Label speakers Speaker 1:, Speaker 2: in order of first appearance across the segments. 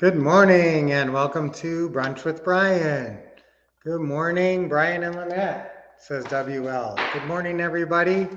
Speaker 1: Good morning and welcome to Brunch with Brian. Good morning, Brian and Lynette, says WL. Good morning, everybody.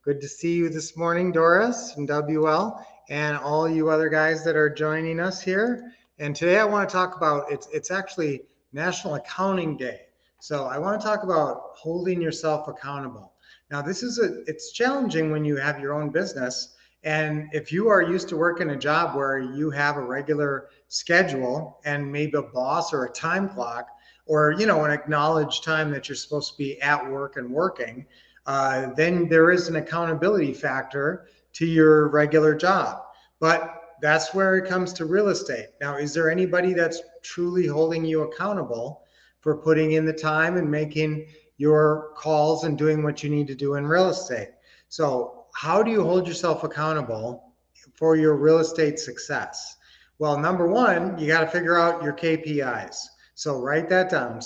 Speaker 1: Good to see you this morning, Doris and WL, and all you other guys that are joining us here. And today I want to talk about, it's actually National Accounting Day. So I want to talk about holding yourself accountable. Now it's challenging when you have your own business. And if you are used to working a job where you have a regular schedule and maybe a boss or a time clock, or an acknowledged time that you're supposed to be at work and working, then there is an accountability factor to your regular job. But that's where it comes to real estate. Now, is there anybody that's truly holding you accountable for putting in the time and making your calls and doing what you need to do in real estate? So how do you hold yourself accountable for your real estate success? Well, number one, you got to figure out your KPIs. So write that down. It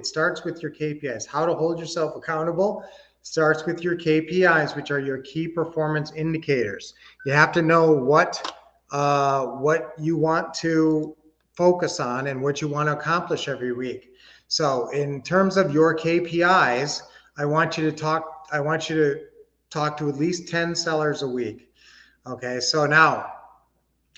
Speaker 1: starts with your KPIs. How to hold yourself accountable starts with your KPIs, which are your key performance indicators. You have to know what you want to focus on and what you want to accomplish every week. So in terms of your KPIs, I want you to talk to at least 10 sellers a week. Okay, so now,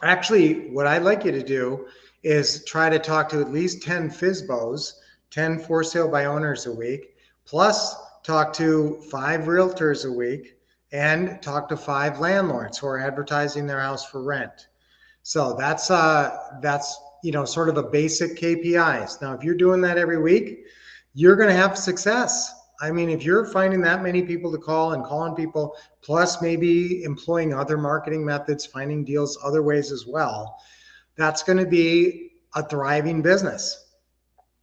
Speaker 1: actually, what I'd like you to do is try to talk to at least 10 FSBOs, 10 for sale by owners a week, plus talk to 5 realtors a week, and talk to 5 landlords who are advertising their house for rent. So that's sort of a basic KPIs. Now, if you're doing that every week, you're going to have success. I mean, if you're finding that many people to call and calling people, plus maybe employing other marketing methods, finding deals other ways as well, that's going to be a thriving business.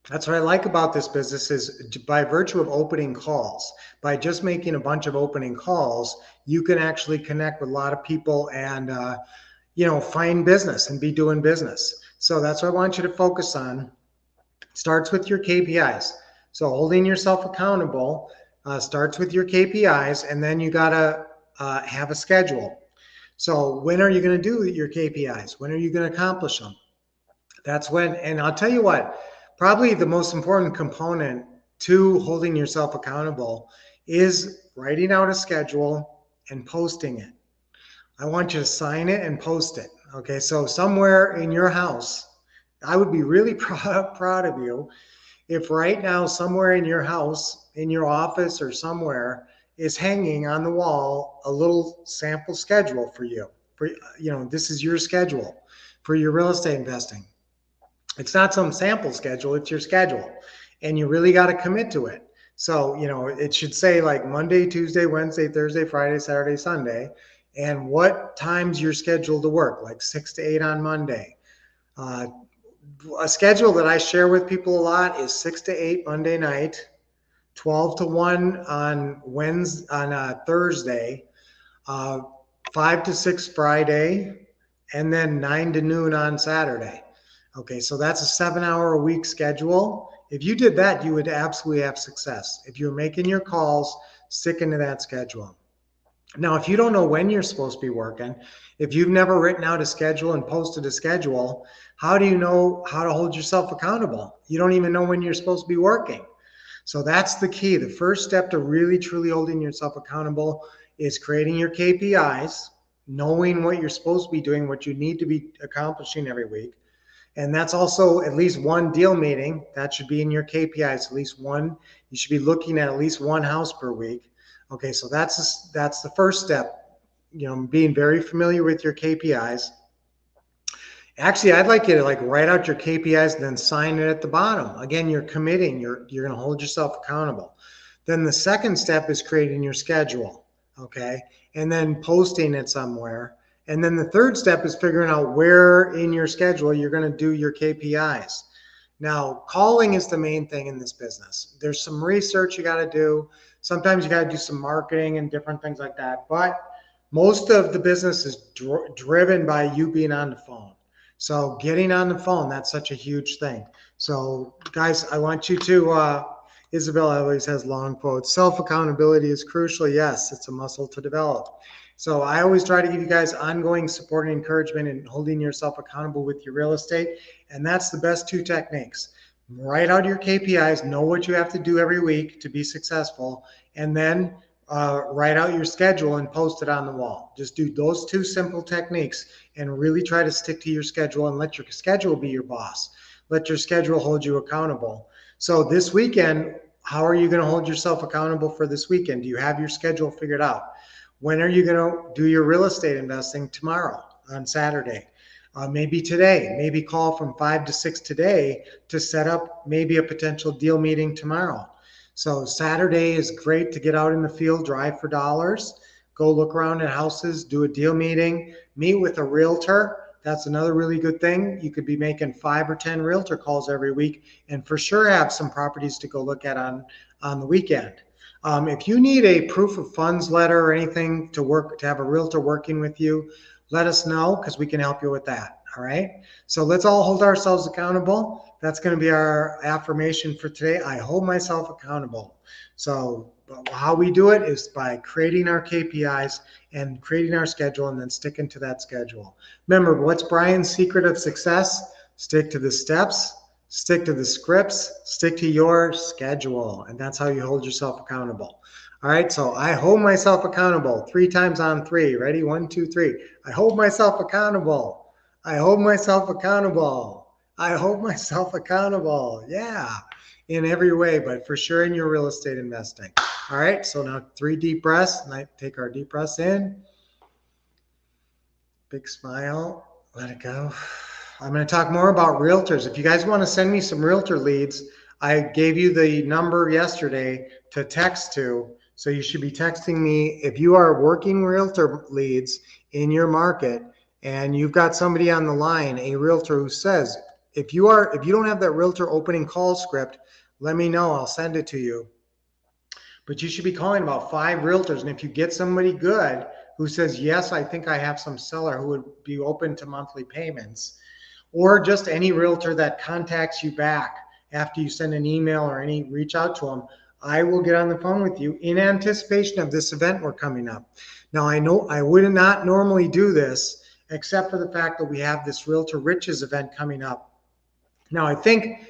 Speaker 1: That's what I like about this business is by virtue of opening calls, by just making a bunch of opening calls, you can actually connect with a lot of people and, find business and be doing business. So that's what I want you to focus on. Starts with your KPIs. So holding yourself accountable starts with your KPIs, and then you got to have a schedule. So when are you going to do your KPIs? When are you going to accomplish them? That's when, and I'll tell you what, probably the most important component to holding yourself accountable is writing out a schedule and posting it. I want you to sign it and post it. Okay, so somewhere in your house, I would be really proud of you if right now somewhere in your house, in your office or somewhere is hanging on the wall a little sample schedule for you. This is your schedule for your real estate investing. It's not some sample schedule, it's your schedule. And you really got to commit to it. So, it should say like Monday, Tuesday, Wednesday, Thursday, Friday, Saturday, Sunday, and what times you're scheduled to work, like 6 to 8 on Monday. A schedule that I share with people a lot is 6 to 8 Monday night, 12 to 1 on Thursday, 5 to 6 Friday, and then 9 to noon on Saturday. Okay, so that's a 7-hour-a-week schedule. If you did that, you would absolutely have success. If you're making your calls, sticking to that schedule. Now, if you don't know when you're supposed to be working, if you've never written out a schedule and posted a schedule, how do you know how to hold yourself accountable? You don't even know when you're supposed to be working. So that's the key. The first step to really, truly holding yourself accountable is creating your KPIs, knowing what you're supposed to be doing, what you need to be accomplishing every week. And that's also at least one deal meeting. That should be in your KPIs, at least one. You should be looking at least one house per week. Okay, so that's the first step, being very familiar with your KPIs. Actually, I'd like you to write out your KPIs and then sign it at the bottom. Again, you're committing, you're going to hold yourself accountable. Then the second step is creating your schedule, okay, and then posting it somewhere. And then the third step is figuring out where in your schedule you're going to do your KPIs. Now, calling is the main thing in this business. There's some research you got to do. Sometimes you got to do some marketing and different things like that. But most of the business is driven by you being on the phone. So getting on the phone, that's such a huge thing. So guys, I want you to, Isabel always has long quotes. Self-accountability is crucial. Yes, it's a muscle to develop. So I always try to give you guys ongoing support and encouragement and holding yourself accountable with your real estate. And that's the best two techniques. Write out your KPIs, know what you have to do every week to be successful, and then write out your schedule and post it on the wall. Just do those two simple techniques and really try to stick to your schedule and let your schedule be your boss. Let your schedule hold you accountable. So this weekend, how are you going to hold yourself accountable for this weekend? Do you have your schedule figured out? When are you going to do your real estate investing? Tomorrow, on Saturday. Maybe today, maybe call from 5 to 6 today to set up maybe a potential deal meeting tomorrow. So Saturday is great to get out in the field, drive for dollars, go look around at houses, do a deal meeting, meet with a realtor. That's another really good thing. You could be making 5 or 10 realtor calls every week and for sure have some properties to go look at on the weekend. If you need a proof of funds letter or anything to have a realtor working with you, let us know because we can help you with that. All right. So let's all hold ourselves accountable. That's going to be our affirmation for today. I hold myself accountable. So how we do it is by creating our KPIs and creating our schedule and then sticking to that schedule. Remember, what's Brian's secret of success? Stick to the steps, stick to the scripts, stick to your schedule. And that's how you hold yourself accountable. All right, so I hold myself accountable 3 times on 3. Ready? 1, 2, 3. I hold myself accountable. I hold myself accountable. I hold myself accountable. Yeah, in every way, but for sure in your real estate investing. All right, so now 3 deep breaths. And take our deep breaths in. Big smile. Let it go. I'm going to talk more about realtors. If you guys want to send me some realtor leads, I gave you the number yesterday to text to. So you should be texting me if you are working realtor leads in your market and you've got somebody on the line, a realtor who says, if you don't have that realtor opening call script, let me know. I'll send it to you. But you should be calling about 5 realtors. And if you get somebody good who says, yes, I think I have some seller who would be open to monthly payments, or just any realtor that contacts you back after you send an email or reach out to them, I will get on the phone with you in anticipation of this event we're coming up. Now, I know I would not normally do this except for the fact that we have this Realtor Riches event coming up. Now, I think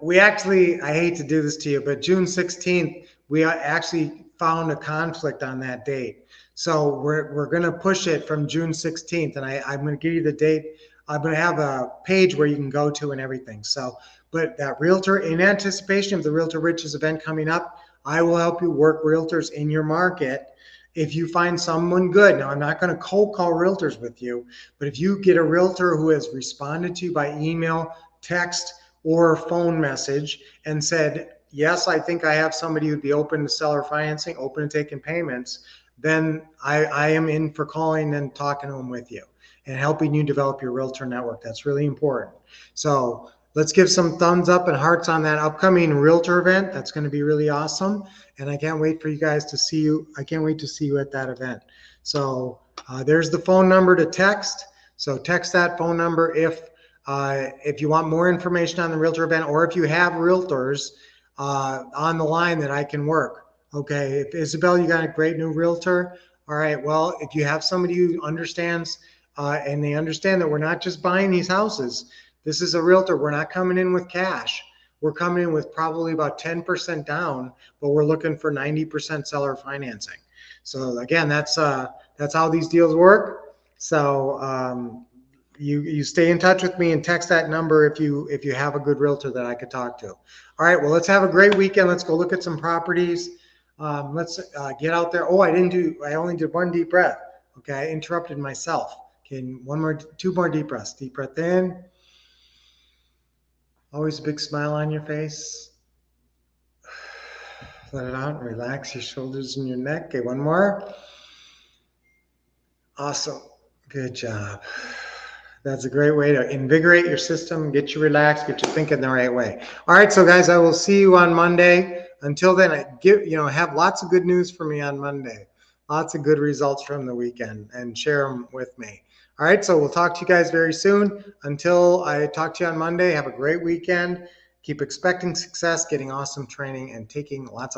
Speaker 1: we actually, I hate to do this to you, but June 16th, we actually found a conflict on that date. So we're going to push it from June 16th, and I'm going to give you the date. I'm going to have a page where you can go to and everything. So, but that realtor, in anticipation of the Realtor Riches event coming up, I will help you work realtors in your market. If you find someone good, now I'm not going to cold call realtors with you, but if you get a realtor who has responded to you by email, text, or phone message and said, yes, I think I have somebody who'd be open to seller financing, open to taking payments, then I am in for calling and talking to them with you and helping you develop your realtor network. That's really important. So let's give some thumbs up and hearts on that upcoming realtor event. That's going to be really awesome. And I can't wait for you guys to see you. I can't wait to see you at that event. So there's the phone number to text. So text that phone number if you want more information on the realtor event, or if you have realtors on the line that I can work. Okay, if Isabel, you got a great new realtor. All right, well, if you have somebody who understands and they understand that we're not just buying these houses, this is a realtor. We're not coming in with cash. We're coming in with probably about 10% down, but we're looking for 90% seller financing. So again, that's how these deals work. So you stay in touch with me and text that number if you have a good realtor that I could talk to. All right, well, let's have a great weekend. Let's go look at some properties. Let's get out there. Oh, I only did 1 deep breath. Okay, I interrupted myself. Okay, 2 more deep breaths. Deep breath in. Always a big smile on your face. Let it out and relax your shoulders and your neck. Okay, 1 more. Awesome. Good job. That's a great way to invigorate your system, get you relaxed, get you thinking the right way. All right, so guys, I will see you on Monday. Until then, have lots of good news for me on Monday. Lots of good results from the weekend, and share them with me. All right, so we'll talk to you guys very soon. Until I talk to you on Monday, have a great weekend. Keep expecting success, getting awesome training, and taking lots of